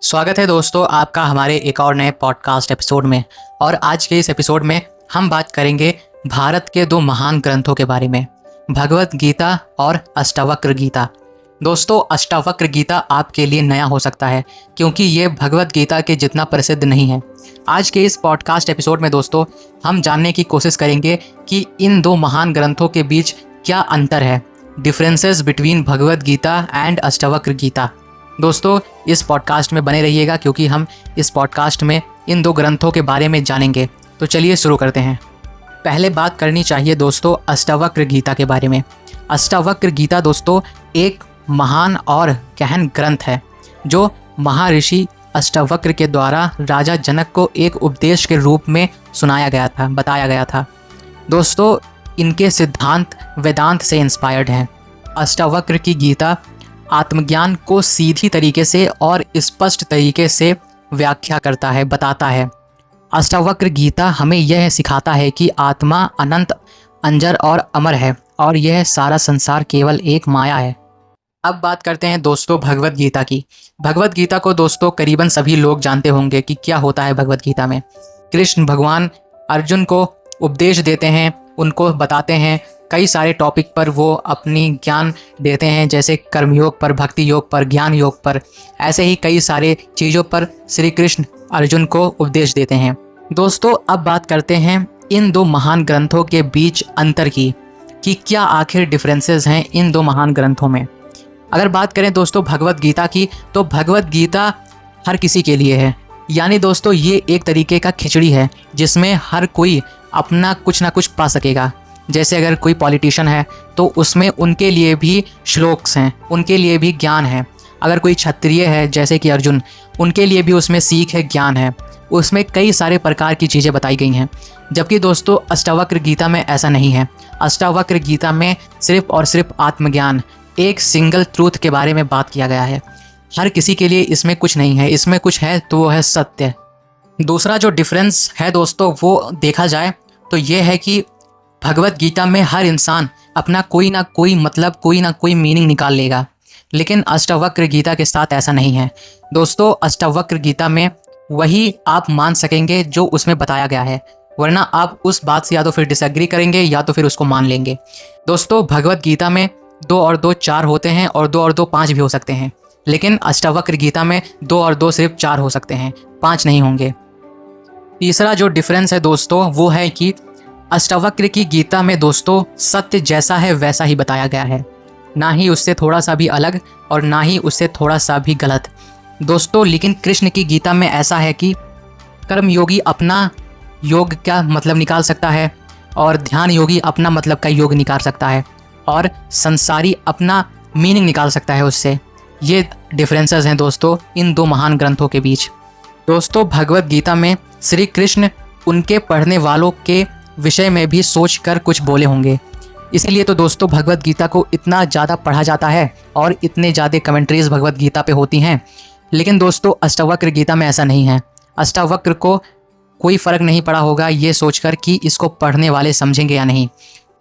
स्वागत है दोस्तों आपका हमारे एक और नए पॉडकास्ट एपिसोड में। और आज के इस एपिसोड में हम बात करेंगे भारत के दो महान ग्रंथों के बारे में, भगवत गीता और अष्टावक्र गीता। दोस्तों, अष्टावक्र गीता आपके लिए नया हो सकता है क्योंकि ये भगवत गीता के जितना प्रसिद्ध नहीं है। आज के इस पॉडकास्ट एपिसोड में दोस्तों हम जानने की कोशिश करेंगे कि इन दो महान ग्रंथों के बीच क्या अंतर है, differences between Bhagavad Gita and Ashtavakra Gita. दोस्तों, इस पॉडकास्ट में बने रहिएगा क्योंकि हम इस पॉडकास्ट में इन दो ग्रंथों के बारे में जानेंगे। तो चलिए शुरू करते हैं। पहले बात करनी चाहिए दोस्तों अष्टावक्र गीता के बारे में। अष्टावक्र गीता दोस्तों एक महान और गहन ग्रंथ है जो महर्षि अष्टावक्र के द्वारा राजा जनक को एक उपदेश के रूप में सुनाया गया था, बताया गया था। दोस्तों, इनके सिद्धांत वेदांत से इंस्पायर्ड हैं। अष्टावक्र की गीता आत्मज्ञान को सीधी तरीके से और स्पष्ट तरीके से व्याख्या करता है, बताता है। अष्टावक्र गीता हमें यह सिखाता है कि आत्मा अनंत, अजर और अमर है और यह सारा संसार केवल एक माया है। अब बात करते हैं दोस्तों भगवत गीता की। भगवत गीता को दोस्तों करीबन सभी लोग जानते होंगे कि क्या होता है भगवत गीता में। कृष्ण भगवान अर्जुन को उपदेश देते हैं, उनको बताते हैं, कई सारे टॉपिक पर वो अपनी ज्ञान देते हैं, जैसे कर्मयोग पर, भक्ति योग पर, ज्ञान योग पर। ऐसे ही कई सारे चीज़ों पर श्री कृष्ण अर्जुन को उपदेश देते हैं। दोस्तों, अब बात करते हैं इन दो महान ग्रंथों के बीच अंतर की कि क्या आखिर डिफरेंसेस हैं इन दो महान ग्रंथों में। अगर बात करें दोस्तों भगवत गीता की, तो भगवत गीता हर किसी के लिए है। यानी दोस्तों ये एक तरीके का खिचड़ी है जिसमें हर कोई अपना कुछ ना कुछ पा सकेगा। जैसे अगर कोई पॉलिटिशियन है तो उसमें उनके लिए भी श्लोक्स हैं, उनके लिए भी ज्ञान है। अगर कोई क्षत्रिय है जैसे कि अर्जुन, उनके लिए भी उसमें सीख है, ज्ञान है। उसमें कई सारे प्रकार की चीज़ें बताई गई हैं। जबकि दोस्तों अष्टावक्र गीता में ऐसा नहीं है। अष्टावक्र गीता में सिर्फ और सिर्फ आत्मज्ञान, एक सिंगल ट्रूथ के बारे में बात किया गया है। हर किसी के लिए इसमें कुछ नहीं है, इसमें कुछ है तो वो है सत्य। दूसरा जो डिफरेंस है दोस्तों वो देखा जाए तो ये है कि भगवत गीता में हर इंसान अपना कोई ना कोई मतलब, कोई ना कोई मीनिंग निकाल लेगा, लेकिन अष्टावक्र गीता के साथ ऐसा नहीं है। दोस्तों अष्टावक्र गीता में वही आप मान सकेंगे जो उसमें बताया गया है, वरना आप उस बात से या तो फिर डिसएग्री करेंगे या तो फिर उसको मान लेंगे। दोस्तों भगवत गीता में 2 और 2 4 होते हैं और 2 और 2 5 भी हो सकते हैं, लेकिन अष्टावक्र गीता में 2 और 2 सिर्फ 4 हो सकते हैं, 5 नहीं होंगे। तीसरा जो डिफरेंस है दोस्तों वो है कि अष्टावक्र की गीता में दोस्तों सत्य जैसा है वैसा ही बताया गया है, ना ही उससे थोड़ा सा भी अलग और ना ही उससे थोड़ा सा भी गलत। दोस्तों लेकिन कृष्ण की गीता में ऐसा है कि कर्मयोगी अपना योग का मतलब निकाल सकता है और ध्यान योगी अपना मतलब का योग निकाल सकता है और संसारी अपना मीनिंग निकाल सकता है उससे। ये डिफरेंसेस हैं दोस्तों इन दो महान ग्रंथों के बीच। दोस्तों भगवत गीता में श्री कृष्ण उनके पढ़ने वालों के विषय में भी सोच कर कुछ बोले होंगे, इसीलिए तो दोस्तों भगवत गीता को इतना ज़्यादा पढ़ा जाता है और इतने ज़्यादा कमेंट्रीज भगवत गीता पे होती हैं। लेकिन दोस्तों अष्टावक्र गीता में ऐसा नहीं है। अष्टावक्र को कोई फ़र्क नहीं पड़ा होगा ये सोचकर कि इसको पढ़ने वाले समझेंगे या नहीं।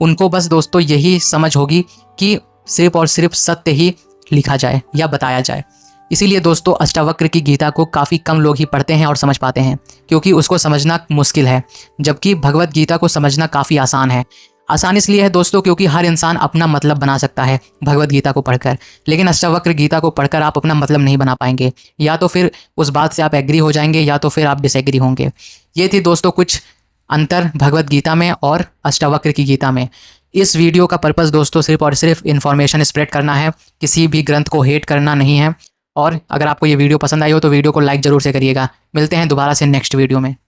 उनको बस दोस्तों यही समझ होगी कि सिर्फ और सिर्फ सत्य ही लिखा जाए या बताया जाए। इसीलिए दोस्तों अष्टावक्र की गीता को काफ़ी कम लोग ही पढ़ते हैं और समझ पाते हैं, क्योंकि उसको समझना मुश्किल है, जबकि भगवत गीता को समझना काफ़ी आसान है। आसान इसलिए है दोस्तों क्योंकि हर इंसान अपना मतलब बना सकता है भगवत गीता को पढ़कर, लेकिन अष्टावक्र गीता को पढ़कर आप अपना मतलब नहीं बना पाएंगे। या तो फिर उस बात से आप एग्री हो जाएंगे या तो फिर आप डिसएग्री होंगे। ये थी दोस्तों कुछ अंतर भगवत गीता में और अष्टावक्र की गीता में। इस वीडियो का पर्पस दोस्तों सिर्फ और सिर्फ इन्फॉर्मेशन स्प्रेड करना है, किसी भी ग्रंथ को हेट करना नहीं है। और अगर आपको ये वीडियो पसंद आई हो तो वीडियो को लाइक ज़रूर से करिएगा। मिलते हैं दोबारा से नेक्स्ट वीडियो में।